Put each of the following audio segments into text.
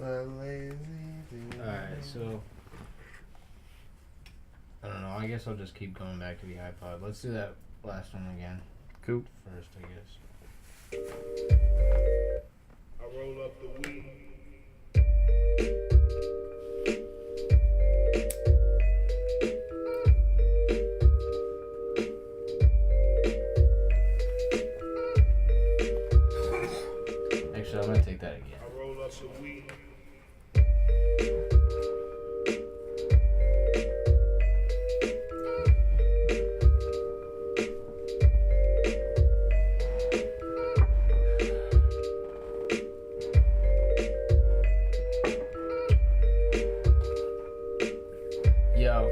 Alright, so I don't know, I guess I'll just keep going back to the iPod. Let's do that last one again. Cool. First, I guess. I roll up the weed. Actually, I'm gonna take that again. I roll up the weed. Yo,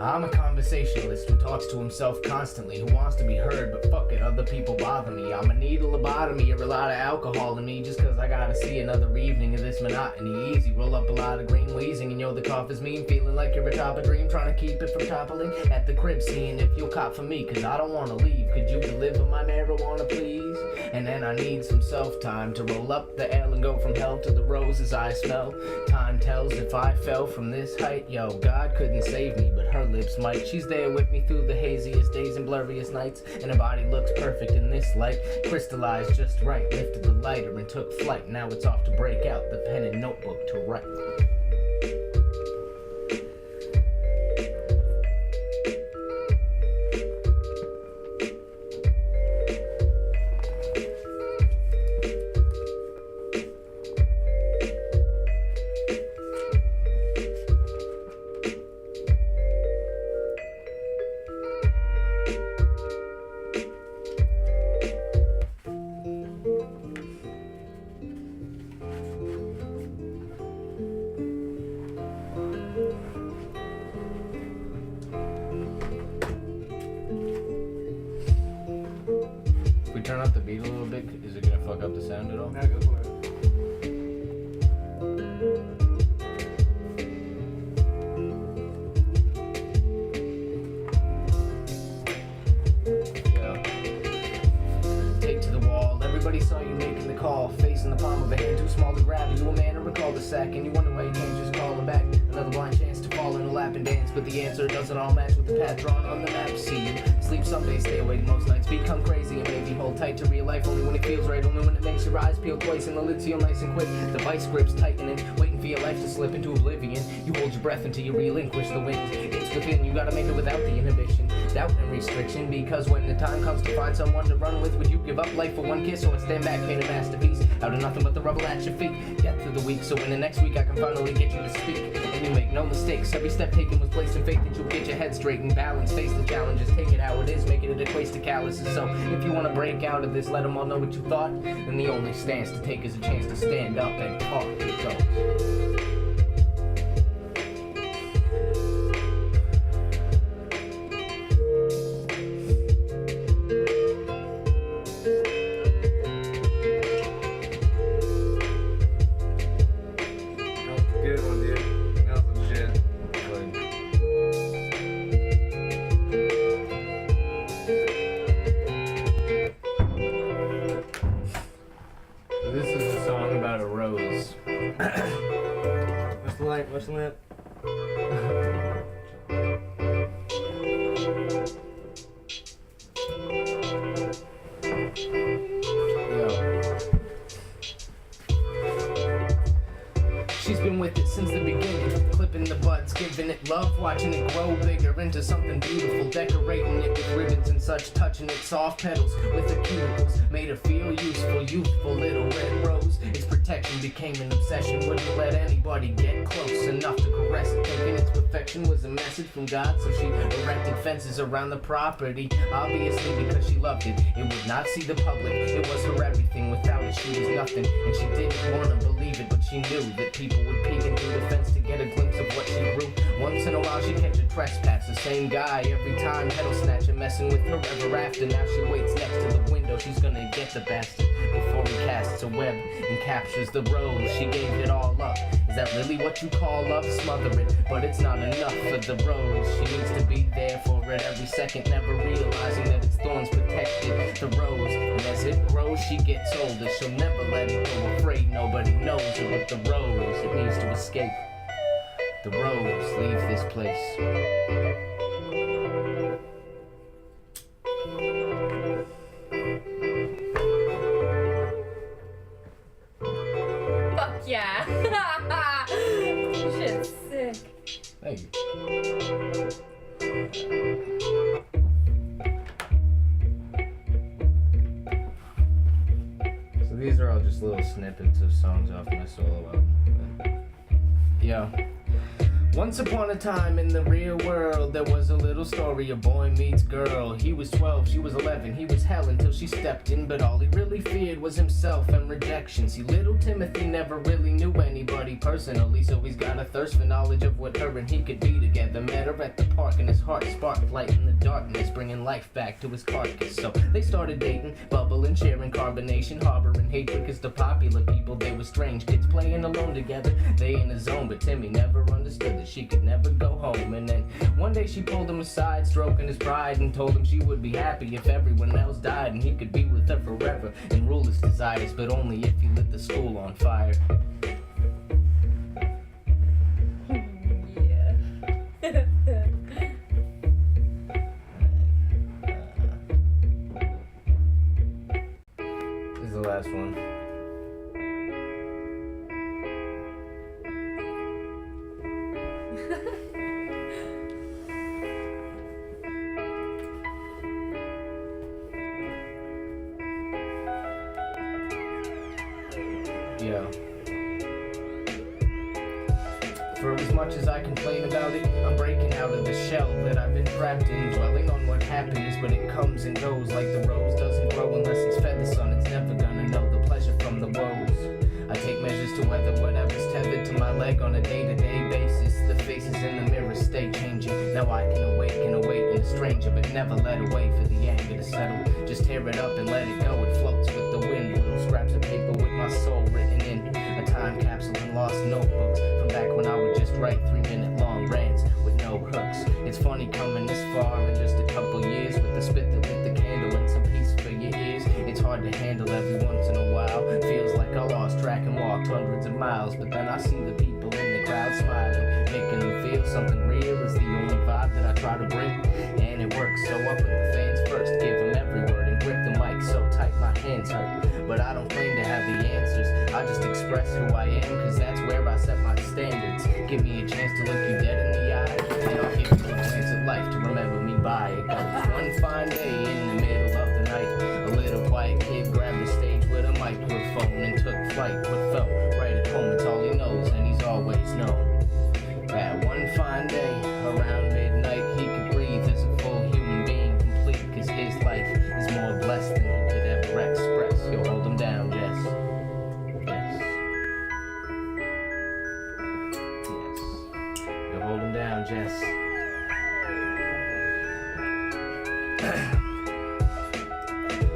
I'm a conversationalist who talks to himself constantly, who wants to be heard, but fuck it, other people bother me. I'm a needle lobotomy, or a lot of alcohol in me, just cause I gotta see another evening of this monotony. Easy, roll up a lot of green, wheezing, and yo, the cough is mean, feeling like you're atop a dream, trying to keep it from toppling at the crib, seeing if you'll cop for me, cause I don't wanna leave. Could you deliver my marijuana, please? And then I need some self-time to roll up the L and go from hell to the roses I smell. Time tells if I fell from this height, yo, God couldn't save me, but her lips might. She's there with me through the haziest days and blurriest nights, and her body looks perfect in this light, crystallized just right. Lifted the lighter and took flight. Now it's off to break out the pen and notebook to write. If we turn up the beat a little bit, is it gonna fuck up the sound at all? Now go for it. Yeah. Take to the wall. Everybody saw you making the call. Face in the palm of a hand, too small to grab. You a man to recall the sack, and you wonder why you can't just call him back. Another blind chance to fall in a lap and dance, but the answer doesn't all match with the path drawn on the map. See you sleep some days, stay awake most nights, become crazy and maybe hold tight to real life only when it feels right, only when it makes your eyes peel twice and the lids feel nice and quick. The vice grips tightening, waiting for your life to slip into oblivion. You hold your breath until you relinquish the wind. It's within, you gotta make it without the inhibition, doubt and restriction, because when the time comes to find someone to run with, would you give up life for one kiss or stand back, paint a masterpiece out of nothing but the rubble at your feet? Death to the weak, so in the next week I can finally get you to speak, and you make no mistakes. Every step taken was placed in faith that you'll get your head straight and balance, face the challenges, take it how it is, making it equates to calluses. So if you wanna break out of this, let them all know what you thought, then the only stance to take is a chance to stand up and talk. It goes. Good one, dude. That was legit. So this is a song about a rose. What's the light? What's the lamp? Yo. She's been with it since the beginning, clipping the buds, giving it love, watching it grow bigger into something beautiful, decorating it with ribbons and such, touching its soft petals with her cuticles, made her feel useful, youthful little red rose. Its protection became an obsession, wouldn't let anybody get close enough to caress it, thinking its perfection was a message from God, so she erected fences around the property, obviously because she loved it. It would not see the public, it was her everything, without it she was nothing, and she didn't want to believe it, but she knew that people would peek into the fence to get a glimpse of what she grew. Once in a while she'd catch a trespass, the same guy every time, pedal snatching, messing with her ever after. Now she waits next to the window, she's gonna get the bastard before he casts a web and captures the rose. She gave it all up. Is that really what you call love? Smother it, but it's not enough for the rose. She needs to be there for it every second, never realizing that its thorns protected the rose. And as it grows, she gets older. She'll never let it go, afraid nobody knows her. But the rose, it needs to escape. The rose, leave this place. Fuck yeah. Shit's sick. Thank you. So these are all just little snippets of songs off my solo album. Yeah. Once upon a time in the real world, there was a little story, a boy meets girl. He was 12, she was 11, he was hell until she stepped in. But all he really feared was himself and rejection. See, little Timothy never really knew anybody personally, so he's got a thirst for knowledge of what her and he could be together. Met her at the park and his heart sparked light in the darkness, bringing life back to his carcass. So they started dating, bubbling, sharing carbonation, harboring hatred, cause the popular people, they were strange kids playing alone together. They in a zone, but Timmy never understood that she could never go home. And then one day she pulled him aside, stroking his pride, and told him she would be happy if everyone else died, and he could be with her forever and rule his desires, but only if he lit the school on fire. Yeah. This is the last one. Yeah. For as much as I complain about it, I'm breaking out of the shell that I've been trapped in, dwelling on what happens, but it comes and goes like the rose doesn't grow unless it's fed the sun. It's never gonna know the pleasure from the woes. I take measures to weather whatever's tethered to my leg on a day-to-day basis. The faces in the mirror stay changing. Now I can awaken in a stranger, but never let her wait for the anger to settle. Just tear it up and let it go. It floats with the wind. Little scraps of paper with my soul written in. A time capsule and lost notebooks from back when I would just write 3-minute long rants with no hooks. It's funny coming this far in just a couple years with the spit that lit the candle and some peace for your ears. It's hard to handle every once in a while. Feels like I lost track and walked hundreds of miles, but then I see the people in the crowd smiling, making them feel something real is the only vibe that I try to bring, and it works. So I put the fans first, give them every word, and grip the mic so tight my hands hurt. But I don't claim to have the answers, I just express who I am, cause that's where I set my standards. Give me a chance to look you dead in the eye, and I'll give you a glance at life to remember me by. It goes one fine day in the middle of the night, a little quiet kid grabbed the stage with a microphone and took flight, but felt right at home. It's all he knows and he's always known. That one fine day around midnight, he could breathe as a full human being, complete, cause his life is more blessed than he could ever express. You'll hold him down, Jess. Yes. Yes. You'll hold him down, Jess.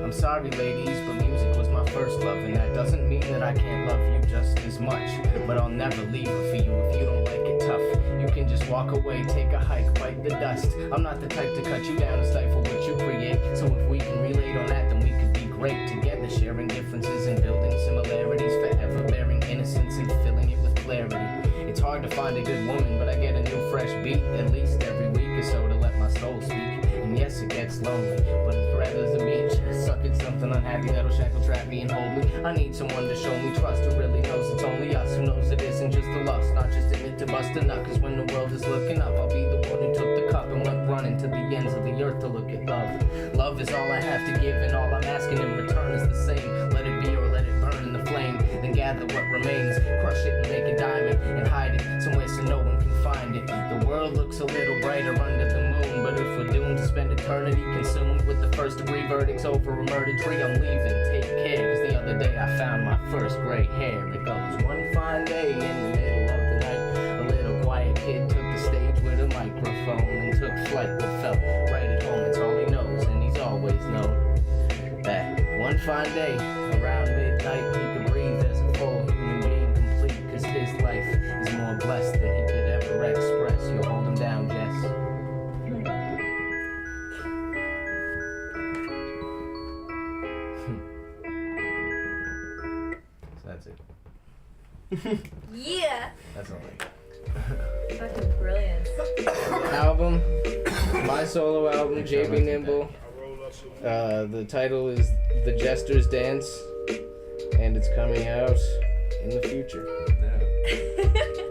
I'm sorry, ladies, but music was my first love, and that doesn't mean that I can't love you just as much. But I'll never leave her for you if you don't like it tough. You can just walk away, take a hike, bite the dust. I'm not the type to cut you down and stifle what you create. So if we can relate on that, then we could be great together, sharing differences and building similarities, forever bearing innocence and filling it with clarity. It's hard to find a good woman, but I get a new fresh beat at least every week or so to let my soul speak. And yes, it gets lonely, but it's rather than being stuck in something unhappy that'll shackle, trap me, and hold me. I need someone to show me trust, who really knows it's only us, who knows it isn't just a lust, not just in it to bust a nut. Cause when the world is looking up, I'll be the one who took the cup and went running to the ends of the earth to look at love. Love is all I have to give, and all I'm asking in return is the same. Let it be or let it burn in the flame, then gather what remains, crush it and make a diamond, and hide it somewhere so no one can find it. The world looks a little brighter under the moon, but if we're doomed to spend eternity consumed with the first degree verdicts over a murder tree, I'm leaving, take care, cause the other day I found my first gray hair. It goes one fine day in the middle of the night, a little quiet kid took the stage with a microphone and took flight, but felt right at home. It's all he knows and he's always known. That one fine day around midnight, he could breathe as a full human being, complete, cause his life is more blessed than he could ever express. You'll hold him down, Jess. Yeah. That's all right. Fucking brilliant. Album, my solo album, JB Nimble. I roll up the weed. The title is The Jester's Dance, and it's coming out in the future. Yeah.